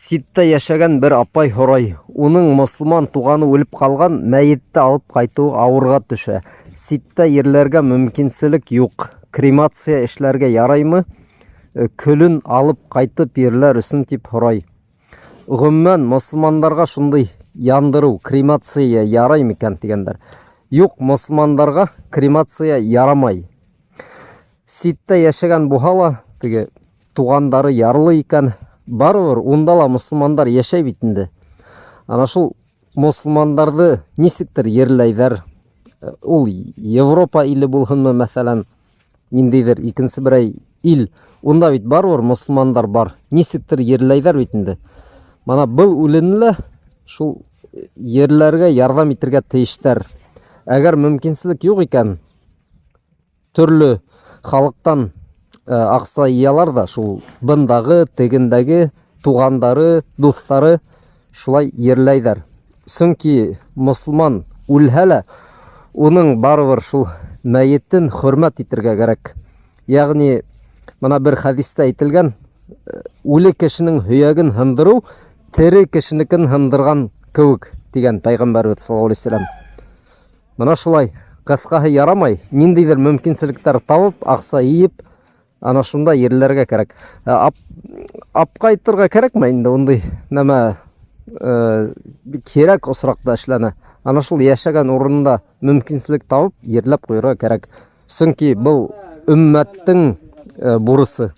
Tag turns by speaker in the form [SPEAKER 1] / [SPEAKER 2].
[SPEAKER 1] Ситта яшәгән бер апай һорай. Уның мөселман туганы үлеп калган, мәйетте алып кайту авырга төшә. Ситта ерләргә мөмкинселек юк. Кремация эшләргә яраймы? Көлен алып кайтып ерләр өсөн дип һорай. Гомумән мөселмандарга шундый яндыру, кремация ярай микән дигәндәр. Юк, мөселмандарга кремация ярамай. Ситта яшәгән буһала, теге тугандары ярлы икән, барыбер унда ла мөселмандар яшәй бит инде. Ана шул мөселмандарды нисектер ерләйҙәр. Ул Европа иле булһынмы, мәсәлән, ниндейҙер икенсе берәй ил. Унда бит барыбер мөселмандар бар. Нисектер ерләйҙәр бит инде. Мана был үленле шул ерләргә ярдәм итергә тейештәр. Әгәр мөмкинселек юк икән, төрлө халыктан акса иялар да шул бындагы, тегендәге тугандары, дуҫтары шулай ерләйҙәр. Сөнки мөселман үлһә лә, уның барыбер шул мәйеттен хөрмәт итергә кәрәк. Ягъни, мына бер хәдистә әйтелгән, үле кешенең һөйәген һындырыу тере кешенекен һындырган кеүек дигән Пәйғәмбәрбез саллаллаһу алейһи ва саллям. Мына шулай, кыскаһы ярамай, ниндейҙер мөмкинселектәр табып, акса йыйып, ана шунда ерләргә кәрәк. Апҡайтырға кәрәкме инде ундай нәмә кирәк осраҡта эшләнә. Ана шул йәшәгән урында мөмкинселек табып, ерләп ҡуйырға кәрәк. Сөнки был өммәттең бурысы.